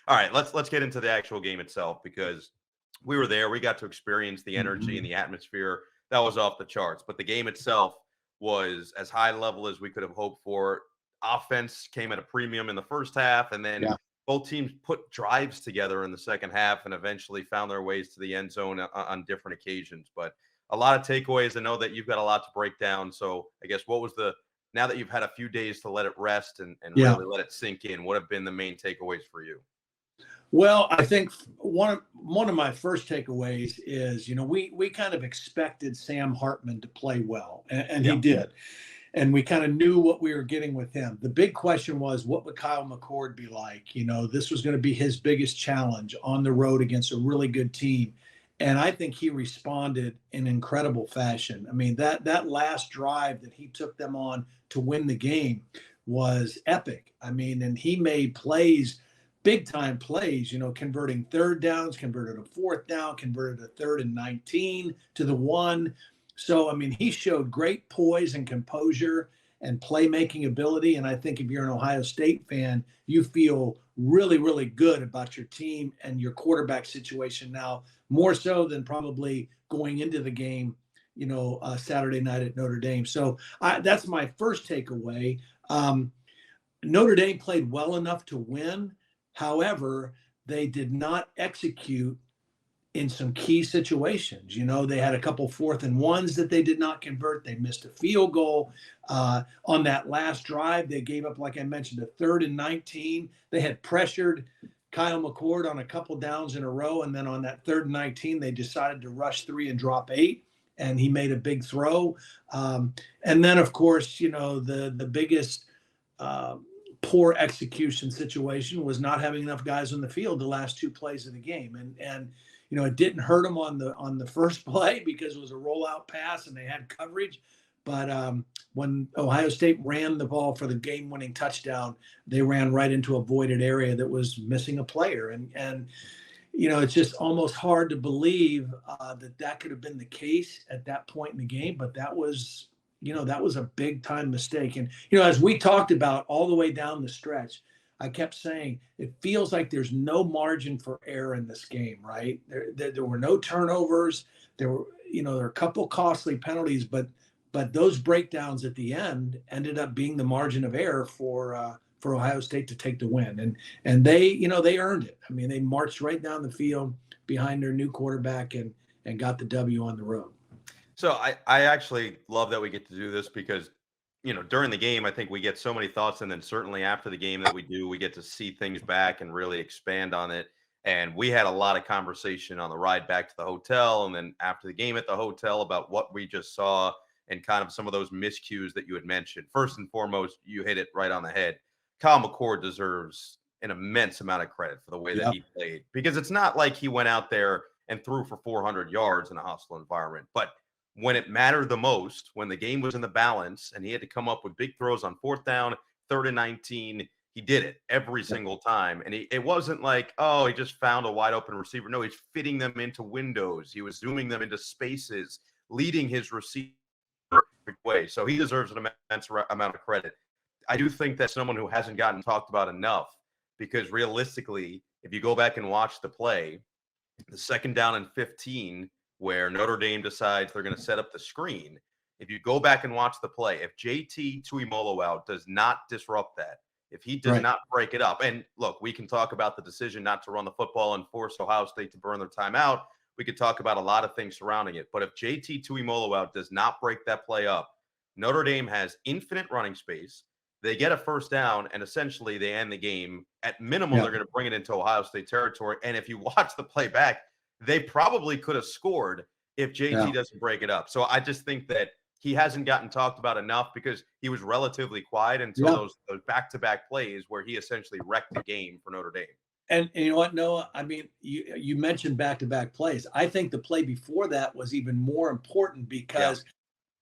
All right, let's get into the actual game itself because we were there. We got to experience the energy and the atmosphere. That was off the charts. But the game itself was as high level as we could have hoped for. Offense came at a premium in the first half, and then both teams put drives together in the second half and eventually found their ways to the end zone on different occasions. But a lot of takeaways. I know that you've got a lot to break down. So I guess what was now that you've had a few days to let it rest and really let it sink in, what have been the main takeaways for you? Well, I think one of my first takeaways is, we kind of expected Sam Hartman to play well, and he did. And we kind of knew what we were getting with him. The big question was, what would Kyle McCord be like? This was going to be his biggest challenge on the road against a really good team. And I think he responded in incredible fashion. I mean, that last drive that he took them on to win the game was epic. I mean, and he made plays, big time plays, converting third downs, converted a fourth down, converted a 3rd and 19 to the 1. So, I mean, he showed great poise and composure and playmaking ability. And I think if you're an Ohio State fan, you feel really, really good about your team and your quarterback situation now, more so than probably going into the game, Saturday night at Notre Dame. So that's my first takeaway. Notre Dame played well enough to win. However, they did not execute in some key situations. They had a couple 4th and 1s that they did not convert. They missed a field goal. On that last drive, they gave up, like I mentioned, a 3rd and 19. They had pressured Kyle McCord on a couple downs in a row. And then on that 3rd and 19, they decided to rush 3 and drop 8. And he made a big throw. And then, of course, the biggest poor execution situation was not having enough guys on the field the last 2 plays of the game. And it didn't hurt them on the first play because it was a rollout pass and they had coverage. But when Ohio State ran the ball for the game-winning touchdown, they ran right into a voided area that was missing a player. And it's just almost hard to believe that could have been the case at that point in the game. But that was a big-time mistake. And, as we talked about all the way down the stretch, I kept saying it feels like there's no margin for error in this game, right? There were no turnovers. There were a couple costly penalties, but those breakdowns at the end ended up being the margin of error for Ohio State to take the win. And they earned it. I mean, they marched right down the field behind their new quarterback and got the W on the road. So I actually love that we get to do this because during the game, I think we get so many thoughts. And then certainly after the game that we get to see things back and really expand on it. And we had a lot of conversation on the ride back to the hotel. And then after the game at the hotel about what we just saw and kind of some of those miscues that you had mentioned. First and foremost, you hit it right on the head. Kyle McCord deserves an immense amount of credit for the way that he played, because it's not like he went out there and threw for 400 yards in a hostile environment. But when it mattered the most, when the game was in the balance and he had to come up with big throws on 4th down, 3rd and 19, he did it every single time. And it wasn't like, oh, he just found a wide open receiver. No, he's fitting them into windows. He was zooming them into spaces, leading his receiver way. So he deserves an immense amount of credit. I do think that's someone who hasn't gotten talked about enough, because realistically, if you go back and watch the play, the 2nd down and 15, where Notre Dame decides they're going to set up the screen, if you go back and watch the play, if JT Tuimoloau does not disrupt that, if he does not break it up, and look, we can talk about the decision not to run the football and force Ohio State to burn their timeout. We could talk about a lot of things surrounding it. But if JT Tuimoloau does not break that play up, Notre Dame has infinite running space. They get a 1st down, and essentially they end the game. At minimum, they're going to bring it into Ohio State territory. And if you watch the play back, they probably could have scored if JT doesn't break it up. So I just think that he hasn't gotten talked about enough because he was relatively quiet until those back-to-back plays where he essentially wrecked the game for Notre Dame. And you know what, Noah? I mean, you mentioned back-to-back plays. I think the play before that was even more important because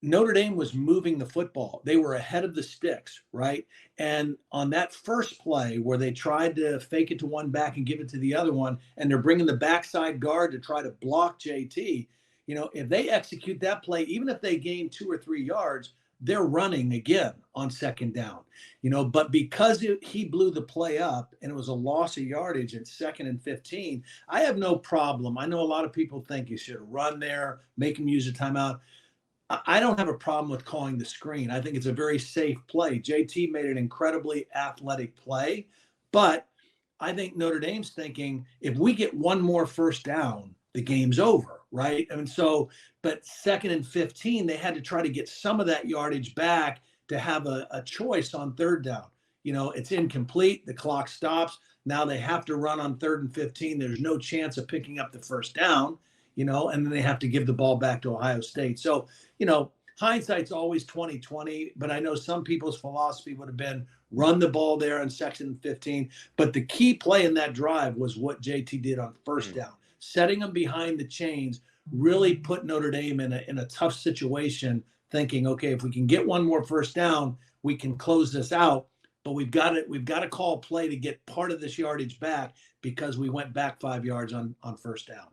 Notre Dame was moving the football. They were ahead of the sticks, right? And on that first play where they tried to fake it to one back and give it to the other one, and they're bringing the backside guard to try to block JT, if they execute that play, even if they gain 2 or 3 yards, they're running again on second down, but because he blew the play up and it was a loss of yardage at 2nd and 15, I have no problem. I know a lot of people think you should run there, make him use a timeout. I don't have a problem with calling the screen. I think it's a very safe play. JT made an incredibly athletic play, but I think Notre Dame's thinking if we get one more first down, the game's over, right? And so, but 2nd and 15, they had to try to get some of that yardage back to have a choice on third down. It's incomplete. The clock stops. Now they have to run on 3rd and 15. There's no chance of picking up the first down, and then they have to give the ball back to Ohio State. So, hindsight's always 20/20, but I know some people's philosophy would have been run the ball there on 2nd and 15. But the key play in that drive was what JT did on first down, setting them behind the chains, really put Notre Dame in a tough situation, thinking, okay, if we can get one more first down, we can close this out. But we've got to call play to get part of this yardage back because we went back 5 yards on first down.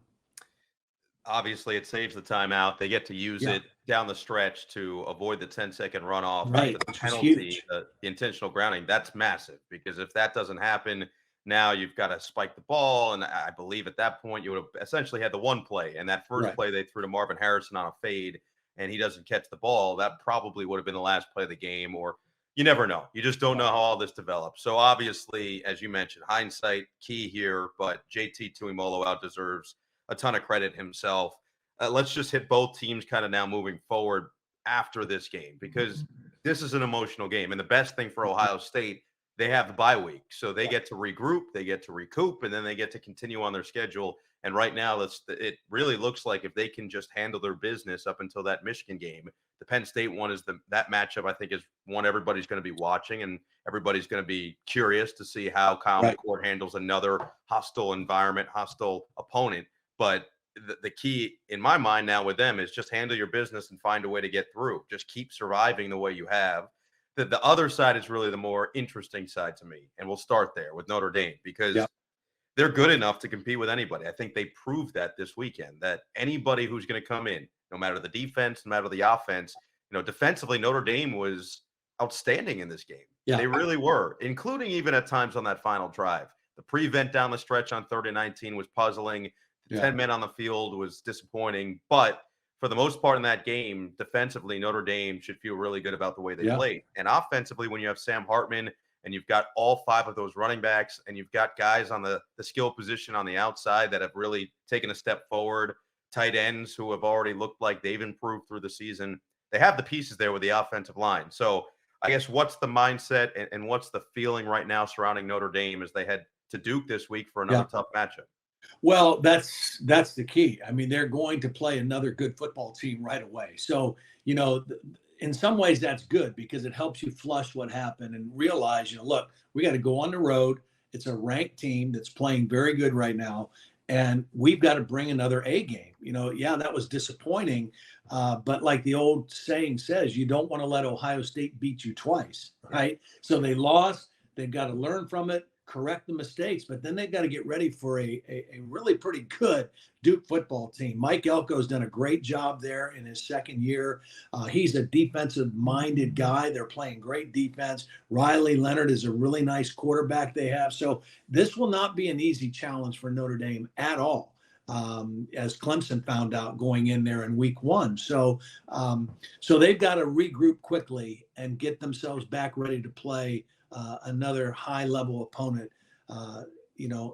Obviously, it saves the timeout. They get to use it down the stretch to avoid the 10-second runoff. Right, The penalty, the intentional grounding. That's massive because if that doesn't happen, now you've got to spike the ball. And I believe at that point you would have essentially had the one play. And that first play they threw to Marvin Harrison on a fade and he doesn't catch the ball. That probably would have been the last play of the game, or you never know. You just don't know how all this develops. So obviously, as you mentioned, hindsight key here, but JT Tuimoloau out deserves a ton of credit himself. Let's just hit both teams kind of now moving forward after this game, because this is an emotional game. And the best thing for Ohio State, they have the bye week. So they get to regroup, they get to recoup, and then they get to continue on their schedule. And right now, it really looks like if they can just handle their business up until that Michigan game, the Penn State one is that matchup, I think, is one everybody's going to be watching, and everybody's going to be curious to see how Kyle McCord handles another hostile environment, hostile opponent. But the key in my mind now with them is just handle your business and find a way to get through. Just keep surviving the way you have. The other side is really the more interesting side to me. And we'll start there with Notre Dame because they're good enough to compete with anybody. I think they proved that this weekend, that anybody who's going to come in, no matter the defense, no matter the offense, defensively, Notre Dame was outstanding in this game. Yeah. They really were, including even at times on that final drive. The prevent down the stretch on 3rd and 19 was puzzling. 10 men on the field was disappointing. But for the most part in that game, defensively, Notre Dame should feel really good about the way they played. And offensively, when you have Sam Hartman and you've got all 5 of those running backs and you've got guys on the skill position on the outside that have really taken a step forward, tight ends who have already looked like they've improved through the season, they have the pieces there with the offensive line. So I guess what's the mindset and what's the feeling right now surrounding Notre Dame as they head to Duke this week for another tough matchup? Well, that's the key. I mean, they're going to play another good football team right away. So, in some ways that's good because it helps you flush what happened and realize, look, we got to go on the road. It's a ranked team that's playing very good right now. And we've got to bring another A game. That was disappointing. But like the old saying says, you don't want to let Ohio State beat you twice, right? So they lost. They've got to learn from it, correct the mistakes, but then they've got to get ready for a really pretty good Duke football team. Mike Elko's done a great job there in his second year. He's a defensive-minded guy. They're playing great defense. Riley Leonard is a really nice quarterback they have. So this will not be an easy challenge for Notre Dame at all, as Clemson found out going in there in week 1. So they've got to regroup quickly and get themselves back ready to play another high-level opponent,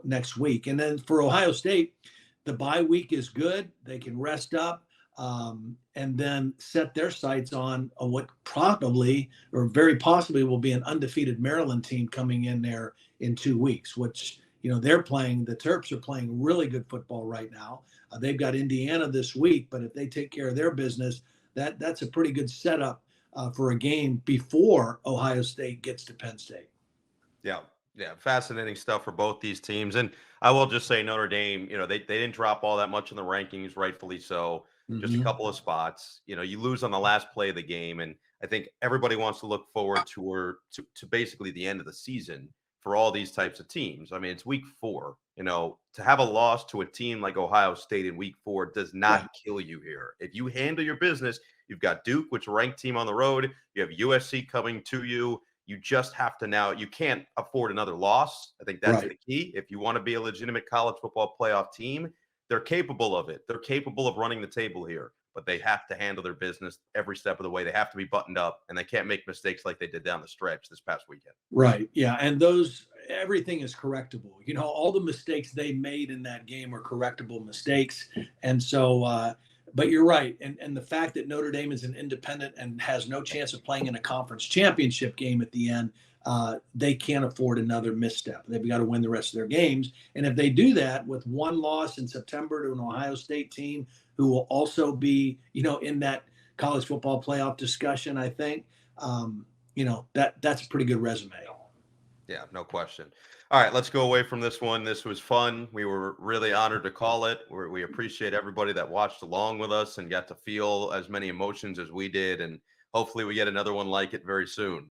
next week. And then for Ohio State, the bye week is good. They can rest up and then set their sights on what probably or very possibly will be an undefeated Maryland team coming in there in 2 weeks, which, they're playing. The Terps are playing really good football right now. They've got Indiana this week, but if they take care of their business, that's a pretty good setup for a game before Ohio State gets to Penn State. Yeah, fascinating stuff for both these teams. And I will just say Notre Dame, they didn't drop all that much in the rankings, rightfully so. Just a couple of spots. You lose on the last play of the game, and I think everybody wants to look forward to basically the end of the season. for all these types of teams. I mean, it's week 4. To have a loss to a team like Ohio State in week 4 does not kill you here. If you handle your business, you've got Duke, which is a ranked team on the road. You have USC coming to you. You just have to now, you can't afford another loss. I think that's the key. If you want to be a legitimate college football playoff team, they're capable of it. They're capable of running the table here, but they have to handle their business every step of the way. They have to be buttoned up, and they can't make mistakes like they did down the stretch this past weekend. Right. Yeah. And everything is correctable. All the mistakes they made in that game are correctable mistakes. And so, but you're right. And the fact that Notre Dame is an independent and has no chance of playing in a conference championship game at the end, they can't afford another misstep. They've got to win the rest of their games. And if they do that with one loss in September to an Ohio State team who will also be, in that college football playoff discussion, I think, that's a pretty good resume. Yeah, no question. All right, let's go away from this one. This was fun. We were really honored to call it. We appreciate everybody that watched along with us and got to feel as many emotions as we did. And hopefully we get another one like it very soon.